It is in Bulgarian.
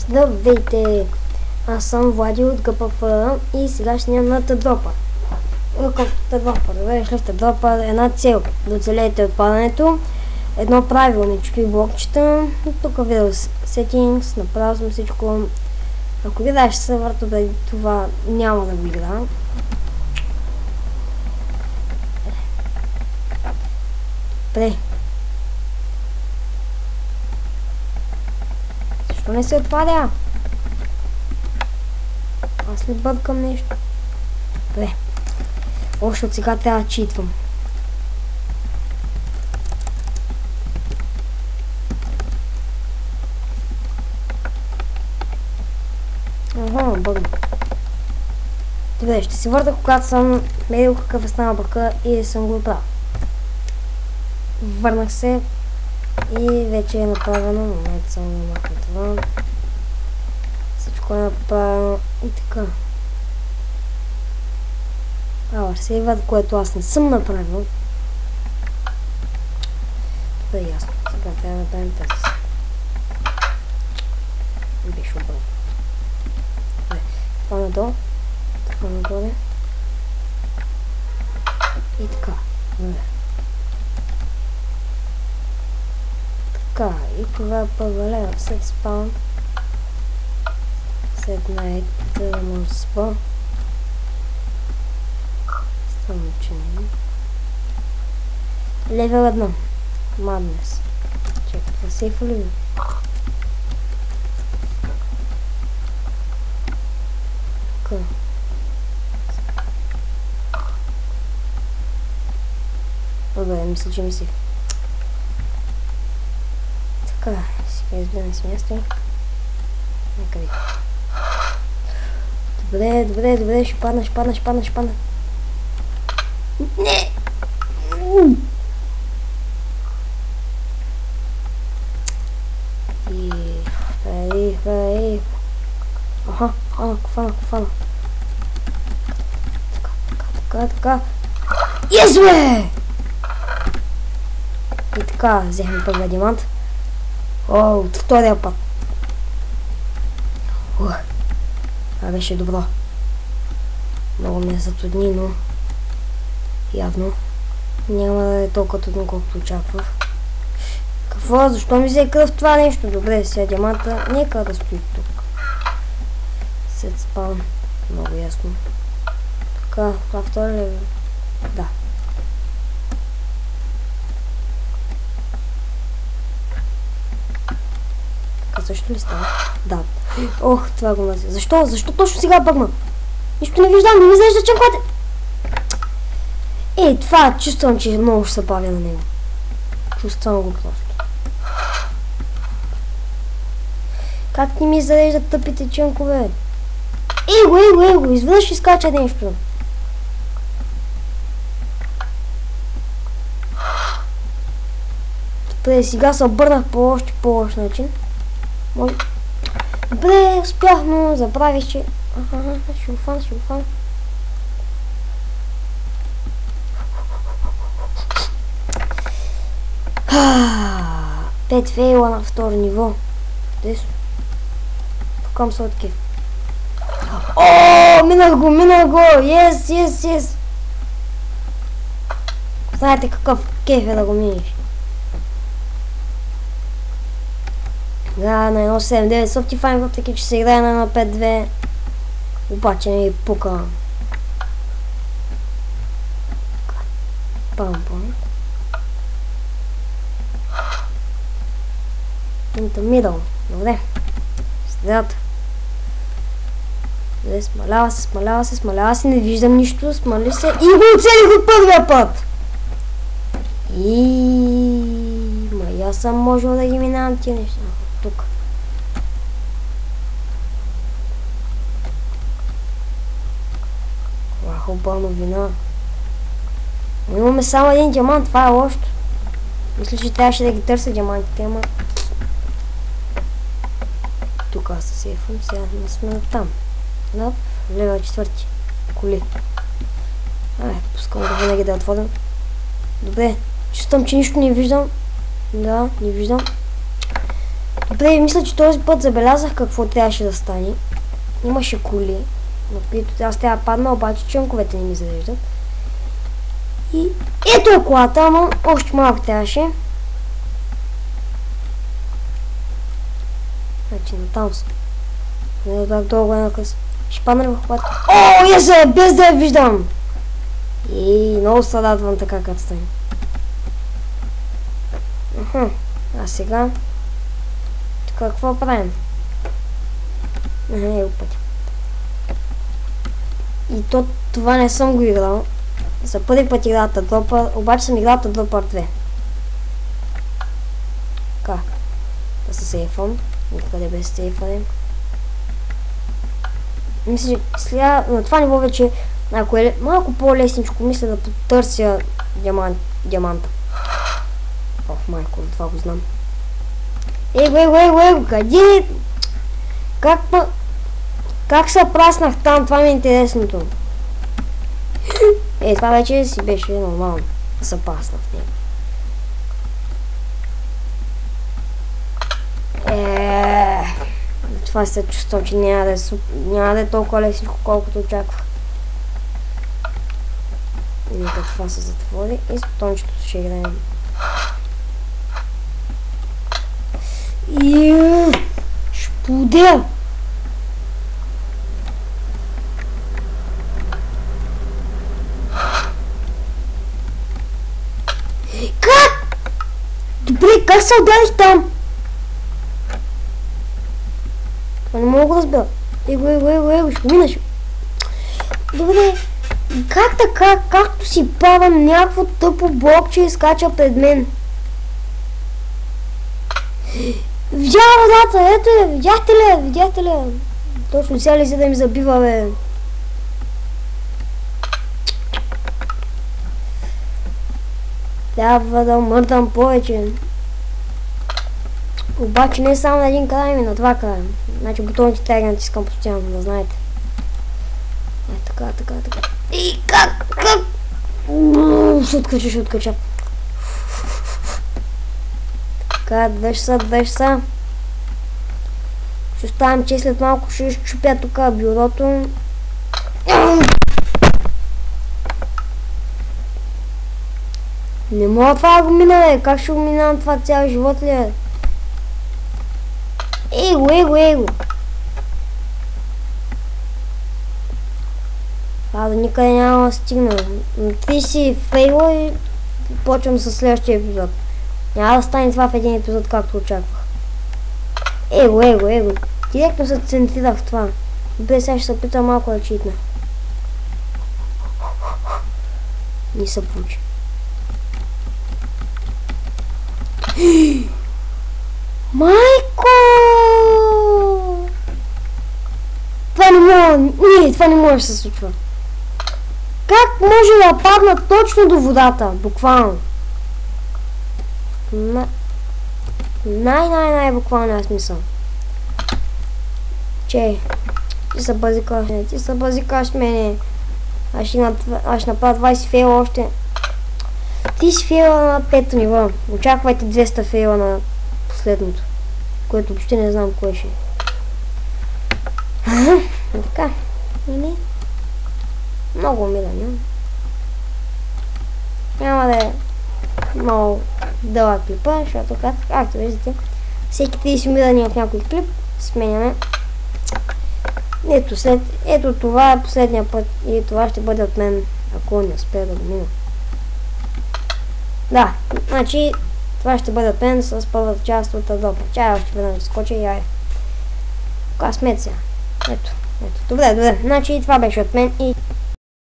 Здравейте! Аз съм Влади от ГПФ и сега ще на Тедропа. Тедропа, добре, шли в Тедропа, една цел да оцелеете от падането, едно правило, не чупи блокчета, тук видео settings, направил съм всичко. Ако гледаш сервер, преди това няма да го игра. Добре. Защо не се отваря? Аз ли бъркам нещо? Добре. Още от сега трябва да читвам. Бъгна. Добре, ще се върна, когато съм мерил какъв е станал бърка и съм го направил. Върнах се и вече е направено. Момент само да махна това. Всичко е направено и така. Сейвът, което аз не съм направил. Това е ясно. Сега трябва да направим тази. Беше обратно. Това надолу. Това нагоре. И така. Така. И това е първа след спаун. След найт може да спа. Странно, че не. Левел 1. Madness. Чакай, това сейфа ли? Така. Добре, мисля, че ми сейф. Така, сега избираме с място. Нека ви. Добре, ще падна. Не! И... Аха, хвана. Така. Yes, бе! И така, взехме първия диамант. От втория път. Това беше добро. Много ме затрудни, но явно няма да е толкова трудно, колкото очаквах. Какво? Защо ми взе кръв това нещо? Добре, сега диаманта нека да стои тук. След спаун. Много ясно. Така, това втори ли? Да. Така също ли става? Да. Ох, това го нази. Защо? Защо точно сега бъгна? Нищо не виждам, не ми изглежда чем ходи. Това чувствам, че много ще се бавя на него. Чувствам го просто. Как не ми зареждат тъпите ченкове? Его, изведнъж изкача нещо. Добре, сега се обърнах по още по-лош начин. Добре, успях, но забравих, че... Ще го фана. Пет фейла на второ ниво. Десно. Покам се от кеф. Минах го! Yes! Знаете какъв кеф е да го минеш. Да, на 1.7.9 с Optifine, въпреки че се играе на 1.5.2. Обаче не пука. Пам. In the middle. Добре. Средата. Смалява се, не виждам нищо, смали се и го оцелих от първия път! Аз съм можел да ги минавам тия неща. Тук. Хубава новина. Имаме само един диамант, това е лошо. Мисля, че трябваше да ги търся диамантите, ама... Тук аз се сейфвам, сега не сме там. Да, левел 4. Коли. Пускам да винаги да отворим. Добре, чувствам, че нищо не виждам. Да, не виждам. Добре, мисля, че този път забелязах какво трябваше да стане. Имаше коли, на които аз трябва да падна, обаче чънковете не ми зареждат. И ето е колата, ама още малко трябваше. Значи натам съм. Не так долу една къс. Ще падна ли в колата? О, есе, без да я виждам! И много се радвам така като стане. А сега... Тук какво правим? Ево пътя. И това не съм го играл. За първи път играл Developer, обаче съм играл Developer 2. Така. Да се сейфвам. Никъде без сейфване. Мисля, че сега на това ниво вече, ако е малко по-лесничко, мисля да потърся диаманта. Ох, майко, това го знам. Его, къде? Как се праснах там? Това ми е интересното. Това вече си беше нормално. Да се прасна в него. Това се чувства, че няма да е толкова лесно, колкото очаквах. Нека това се затвори и с бутончето ще играем. Шпудя! Как? Добре, как се удариш там? Това не мога да разбера. Его, ще минаш. Добре, как така, както си падам, някакво тъпо блокче изкача пред мен? Видя водата, ето я, видяхте ли? Точно сега ли за да ми забива, бе? Трябва да мърдам повече. Обаче не само на един край, ами на два края. Значи бутоните трябва да натискам постоянно, да знаете. Така. И как? Ще откача. Така, двеш са. Ще оставям, че след малко ще изчупя тук бюрото. Не мога това да го мина, бе. Как ще го минавам това цял живот ли е? Его. Това до никъде няма да стигна. Ти си фейла и почвам с следващия епизод. Няма да стане това в един епизод, както очаквах. Его. Директно се центрирах в това. Добре, сега ще се опитам малко да читна. Не се получи. Майко! Това не може да се случва. Как може да падна точно до водата? Буквално. Най-буквалния смисъл. Че, ти се базикаш мене. Аз ще направя 20 фейла още. Ти си фейла на 5-то ниво. Очаквайте 200 фейла на последното. Което въобще не знам кое ще е. Така. Много умирам. Няма да е много дълъг клипа, защото както виждате, всеки 30 умирания в някой клип сменяме. Ето това е последния път и това ще бъде от мен, ако не успея да го мина. Да, значи това ще бъде от мен с първата част от Developer. Чай още веднъж да скоча и ай. Късмет сега. Ето. Добре. Значи това беше от мен и